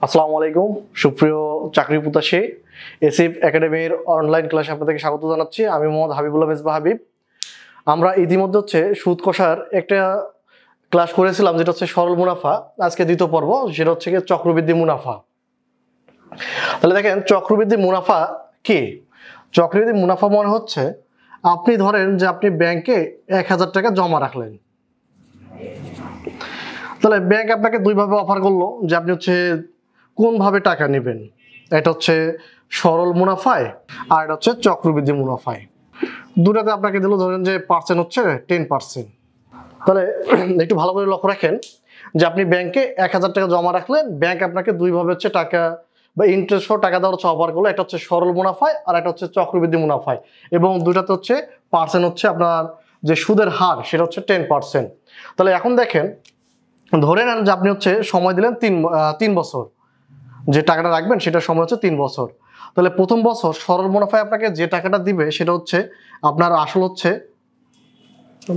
আসসালামু আলাইকুম সুপ্রিয় চাকরি প্রত্যাশী এসিফ একাডেমির অনলাইন ক্লাসে আপনাদেরকে স্বাগত জানাচ্ছি। আমি মোহাম্মদ হাবিবুল্লাহ মেজবা হাবিব। আমরা ইতিমধ্যে সুদ কষার একটা ক্লাস করেছিলাম, যেটা সরল মুনাফা। আজকে দ্বিতীয় পর্ব, সেটা কি চক্রবৃদ্ধি মুনাফা। তাহলে দেখেন, চক্রবৃদ্ধি মুনাফা কি? চক্রবৃদ্ধি মুনাফা মনে হচ্ছে, আপনি ধরেন যে আপনি ব্যাংকে 1000 টাকা জমা রাখলেন। তাহলে ব্যাংক আপনাকে দুইভাবে অফার করলো যে আপনি কোনভাবে টাকা নেবেন। এটা সরল মুনাফায়, আর এটা চক্রবৃদ্ধি মুনাফায়। দুটাতে আপনাকে দিল ধরেন যে পার্সেন্ট 10%। তাহলে একটু ভালো করে লক্ষ্য রাখেন যে আপনি ব্যাংকে 1000 টাকা জমা রাখলেন, ব্যাংক আপনাকে দুইভাবে টাকা বা ইন্টারেস্ট সহ টাকা দেওয়ার অফার করলো। এটা সরল মুনাফায়, আর এটা চক্রবৃদ্ধি মুনাফায়। এবং দুটাতে পার্সেন্ট আপনার যে সুদের হার, সেটা 10%। তাহলে এখন দেখেন, ধরে নেন যে আপনি সময় দিলেন 3 বছর, যে টাকাটা রাখবেন সেটা সময় 3 বছর। তাহলে প্রথম বছর সরল মুনাফায় আপনাকে যে টাকাটা দিবে সেটা আপনার আসল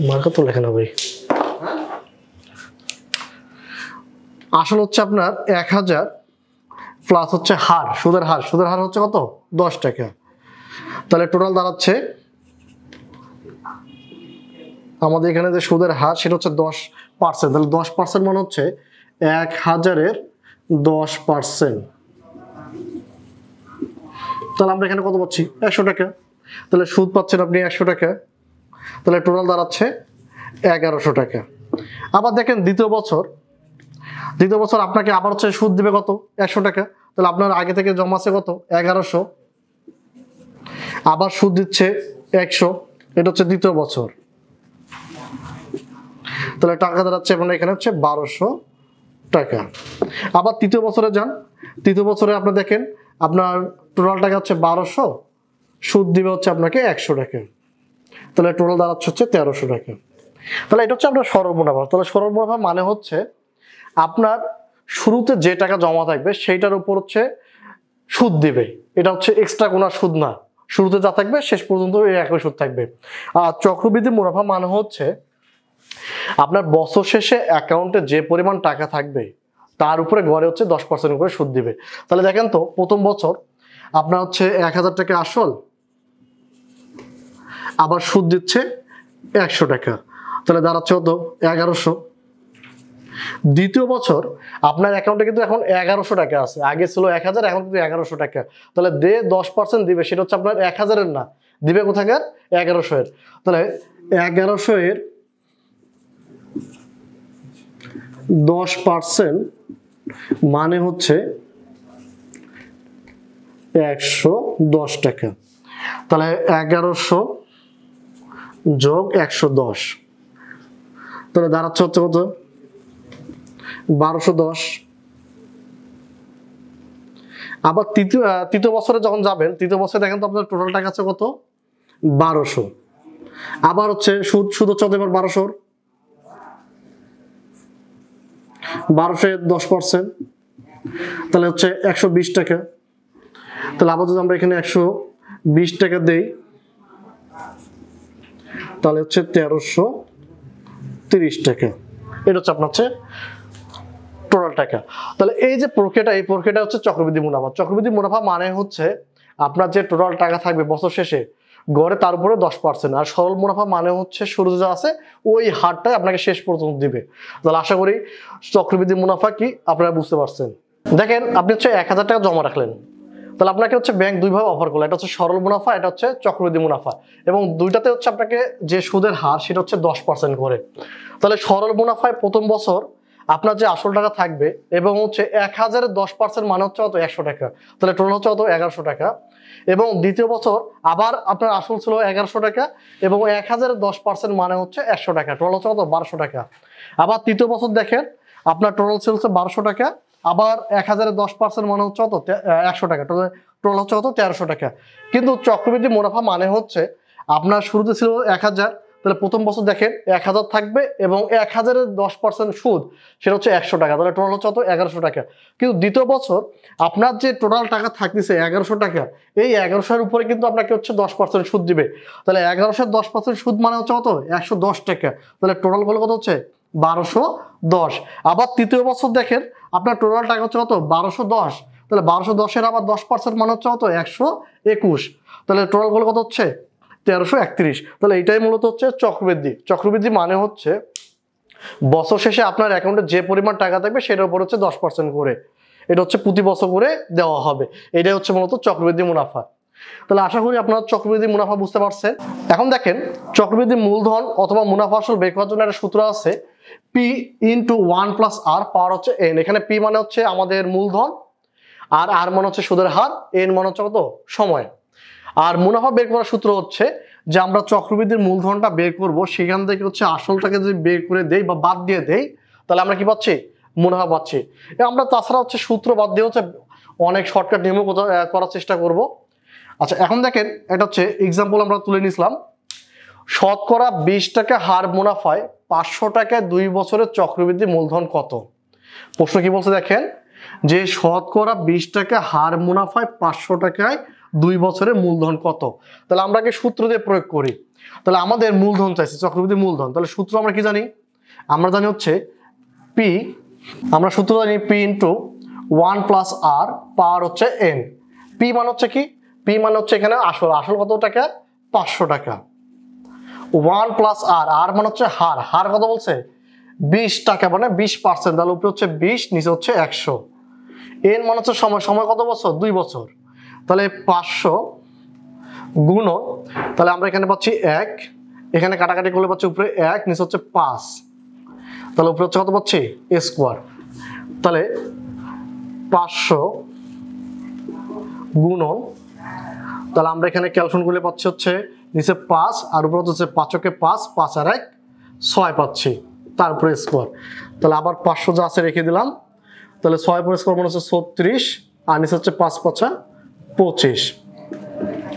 মার্কা তো লেখা না ভাই, আসল আপনার 1000 প্লাস হার, সুদের হার। সুদের হার কত? 10 টাকা। তাহলে টোটাল দাঁড়াচ্ছে আমাদের এখানে যে সুদের হার, সেটা 10%। তাহলে 10% মানে 1000-এর 10%। তাহলে আমরা এখানে কত পাচ্ছি? 100 টাকা। তাহলে সুদ পাচ্ছেন আপনি 100 টাকা। তাহলে টোটাল দাঁড়াচ্ছে 1100 টাকা। আবার দেখেন, দ্বিতীয় বছর আপনাকে আবার সুদ দিবে কত? 100 টাকা। তাহলে আপনার আগে থেকে জমা আছে কত? 1100। আবার সুদ দিচ্ছে 100। এটা দ্বিতীয় বছর। তাহলে টাকা দাঁড়াচ্ছে আপনার এখানে 1200 টাকা। আবার তৃতীয় বছরে যান, তৃতীয় বছরে আপনি দেখেন আপনার টোটাল টাকা 1200, সুদ দিবে আপনাকে 100 টাকা। তাহলে টোটাল দাঁড়াচ্ছে 1300 টাকা। তাহলে এটা আপনার সরল মুনাফা। তাহলে সরল মুনাফা মানে আপনার শুরুতে যে টাকা জমা থাকবে সেইটার উপর সুদ দিবে। এটা এক্সট্রা কোনো সুদ না, শুরুতে যা থাকবে শেষ পর্যন্ত এই একই সুদ থাকবে। আর চক্রবৃদ্ধি মুনাফা মানে আপনার বছর শেষে অ্যাকাউন্টে যে পরিমাণ টাকা থাকবে তার উপরে গড়ে 10% করে সুদ দিবে। তাহলে দেখেন তো, প্রথম বছর আপনার 1000 টাকা আসল, আবার সুদ দিচ্ছে 100 টাকা। তাহলে দাঁড়াচ্ছে 1100। দ্বিতীয় বছর আপনার অ্যাকাউন্টে কিন্তু এখন 1100 টাকা আছে, আগে ছিল 1000, এখন কিন্তু 1100 টাকা। তাহলে 10% দিবে, সেটা আপনার 1000-এর না, দিবে কোথাকার? 1100-এর। তাহলে 1100-এর 10% মানে 110 টাকা। তাহলে 1100 যোগ 110, তাহলে দাঁড়াচ্ছে কত? 1210। আবার তৃতীয় বছরে যখন যাবেন, তৃতীয় বছরে দেখেন তো আপনার টোটাল টাকা আছে কত? 1200। আবার সুদ 1200, 1200-এর 10%, তাহলে 120 টাকা। তাহলে আবার যদি আমরা এখানে 120 টাকা দেই, তাহলে 1330 টাকা। এটা আপনার টোটাল টাকা। তাহলে এই যে প্রক্রিয়াটা, এই প্রক্রিয়াটা চক্রবৃদ্ধি মুনাফা। চক্রবৃদ্ধি মুনাফা মানে আপনার যে টোটাল টাকা থাকবে বছর শেষে গড়ে তার উপরে 10%। আর সরল মুনাফা মানে শুরুতে যা আছে ওই হারটাই আপনাকে শেষ পর্যন্ত দিবে। তাহলে আশা করি চক্রবৃদ্ধি মুনাফা কি আপনারা বুঝতে পারছেন। দেখেন, আপনি 1000 টাকা জমা রাখলেন, তাহলে আপনাকে ব্যাংক দুইভাবে অফার করলো। এটা সরল মুনাফা, এটা চক্রবৃদ্ধি মুনাফা। এবং দুইটাতে আপনাকে যে সুদের হার, সেটা 10% করে। তাহলে সরল মুনাফায় প্রথম বছর আপনার যে আসল টাকা থাকবে এবং 1000-এর 10% মানে কত? 100 টাকা। তাহলে টোটাল কত? 1100 টাকা। এবং দ্বিতীয় বছর আবার আপনার আসল ছিল 1100 টাকা এবং 1000-এর 10% মানে 100 টাকা। টোটাল কত? 1200 টাকা। আবার তৃতীয় বছর দেখেন আপনার টোটাল ছিল 1200 টাকা, আবার 1000-এর 10% মানে কত? 100 টাকা। টোটাল কত? 1300 টাকা। কিন্তু চক্রবৃদ্ধি মুনাফা মানে আপনার শুরুতে ছিল 1000, তাহলে প্রথম বছর দেখেন 1000 থাকবে এবং 1000-এর 10% সুদ, সেটা 100 টাকা। তাহলে টোটাল কত? 1100 টাকা। কিন্তু দ্বিতীয় বছর আপনার যে টোটাল টাকা থাকতেছে 1100 টাকা, এই 1100-এর উপরে কিন্তু আপনাকে 10% সুদ দিবে। তাহলে 1100-এর 10% সুদ মানে কত? 110 টাকা। তাহলে টোটাল কত 1210। আবার তৃতীয় বছর দেখেন আপনার টোটাল টাকা হচ্ছে কত 1210, তাহলে 1210-এর আবার 10% মানে হচ্ছে কত 121, তাহলে টোটাল গুলো কত হচ্ছে 1331। তাহলে এইটাই মূলত হচ্ছে চক্রবৃদ্ধি। চক্রবৃদ্ধি মানে হচ্ছে বছর শেষে আপনার অ্যাকাউন্টে যে পরিমাণ টাকা থাকবে সেটার উপর হচ্ছে 10% করে, এটা হচ্ছে প্রতি বছর করে দেওয়া হবে। এটাই হচ্ছে মূলত চক্রবৃদ্ধি মুনাফা। তাহলে আশা করি আপনারা চক্রবৃদ্ধি মুনাফা বুঝতে পারছেন। এখন দেখেন চক্রবৃদ্ধি মূলধন অথবা মুনাফা আসল বের করার জন্য একটা সূত্র আছে, পি ইন্টু 1 প্লাস আর পাওয়ার হচ্ছে এন। এখানে পি মানে হচ্ছে আমাদের মূলধন, আর আর মানে হচ্ছে সুদের হার, এন মানে হচ্ছে কত সময়। আর মুনাফা বের করার সূত্র হচ্ছে যে আমরা চক্রবৃদ্ধির মূলধনটা বের করব, সেখান থেকে হচ্ছে আসলটাকে যদি বের করে দেই বা বাদ দিয়ে দেই তাহলে আমরা কি পাচ্ছি মুনাফা পাচ্ছি। আমরা তাছাড়া হচ্ছে সূত্র বাদ দিয়ে হচ্ছে অনেক শর্টকাট নিয়মও করার চেষ্টা করব। আচ্ছা এখন দেখেন এটা হচ্ছে এক্সাম্পল আমরা তুলে নিয়েছিলাম, শতকরা 20 টাকা হার মুনাফায় 500 টাকায় 2 বছরের চক্রবৃদ্ধি মূলধন কত। প্রশ্ন কি বলছে দেখেন, যে শতকরা 20 টাকা হার মুনাফায় 500 টাকায় 2 বছরের মূলধন কত। তাহলে আমরা কি সূত্র দিয়ে প্রয়োগ করি, তাহলে আমাদের মূলধন চাইছে চক্রবৃদ্ধি মূলধন, তাহলে সূত্র আমরা কি জানি, আমরা জানি হচ্ছে পি, আমরা সূত্র জানি পি ইন্টু 1 প্লাস আর পাওয়ার হচ্ছে এন। পি মানে হচ্ছে কি, পি মানে হচ্ছে এখানে আসল, আসল কত টাকা 500 টাকা, 1 প্লাস আর, আর মানে হচ্ছে হার, হার কত বলছে 20 টাকা মানে 20%, তাহলে উপরে হচ্ছে 20 নিচে হচ্ছে 100। এন মানে হচ্ছে সময়, সময় কত বছর 2 বছর, তাহলে 500 গুণন, তাহলে আমরা এখানে পাচ্ছি 1, এখানে কাটাকাটি করলে পাচ্ছি উপরে 1 নিচে হচ্ছে 5, তাহলে উপরে হচ্ছে কত পাচ্ছি স্কোয়ার, তাহলে 500 গুণন, তাহলে আমরা এখানে ক্যালকুলেশন করলে পাচ্ছি হচ্ছে নিচে 5 আর উপরে হচ্ছে 5 5, 5 আর 1 6 পাচ্ছি, তারপরে স্কোয়ার, তাহলে আবার 500 যা আছে রেখে দিলাম, তাহলে 6 পরে স্কোয়ার মানে হচ্ছে 36 আর নিচে হচ্ছে 5 5 25,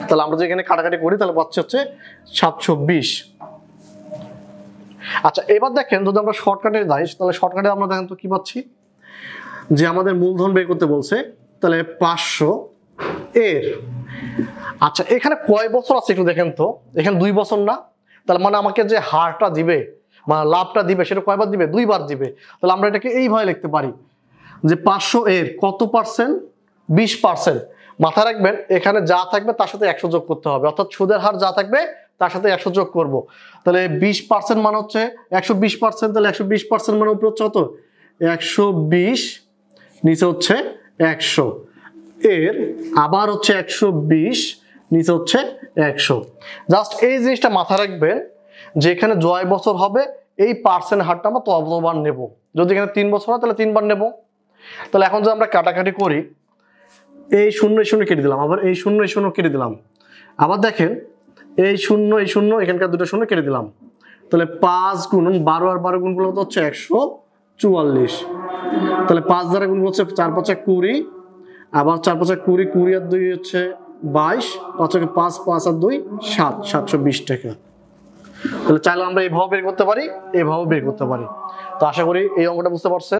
তাহলে আমরা যদি এখানে কাটাকাটি করি তাহলে পাচ্ছি হচ্ছে 720। আচ্ছা এবার দেখেন যদি আমরা শর্টকাটে যাই তাহলে শর্টকাটে আমরা দেখেন তো কি পাচ্ছি, যে আমাদের মূলধন বের করতে বলছে, তাহলে 500 এর, আচ্ছা এখানে কয় বছর আছে একটু দেখেন তো, এখানে 2 বছর না, তাহলে মানে আমাকে যে হারটা দিবে মানে লাভটা দিবে সেটা কয়বার দিবে 2 বার দিবে, তাহলে আমরা এটাকে এইভাবে লিখতে পারি যে 500 এর কত পার্সেন্ট 20%, মাথায় রাখবেন এখানে যা থাকবে তার সাথে 100 যোগ করতে হবে, অর্থাৎ সুদের হার যা থাকবে তার সাথে 100 যোগ করব, তাহলে 20% মানে হচ্ছে 120%, তাহলে 120% মানে উপরে হচ্ছে কত 120 নিচে হচ্ছে 100 এর, আবার হচ্ছে 120 নিচে হচ্ছে 100। জাস্ট এই জিনিসটা মাথায় রাখবেন যে এখানে জয় বছর হবে এই পার্সেন্ট হারটা আমরা ততবার নেব, যদি এখানে 3 বছর হয় তাহলে 3 বার নেব। তাহলে এখন যদি আমরা কাটাকাটি করি, এই 0 এই 0 কেটে দিলাম, আবার এই 0 এই 0 কেটে দিলাম, আবার দেখেন এই 0 এই 0 এখানকার দুটো 0 কেটে দিলাম, তাহলে 5 গুণ 12 আর 12 গুণ করলে হচ্ছে 144, তাহলে 5 দ্বারা গুণ হচ্ছে 4 5 20, আবার 4 5 20, 20 আর 2 হচ্ছে 22, 5 5 5 আর 2 7, 720 টাকা। তাহলে চাইলে আমরা এইভাবে বের করতে পারি, এইভাবে বের করতে পারি। তো আশা করি এই অঙ্কটা বুঝতে পারছেন।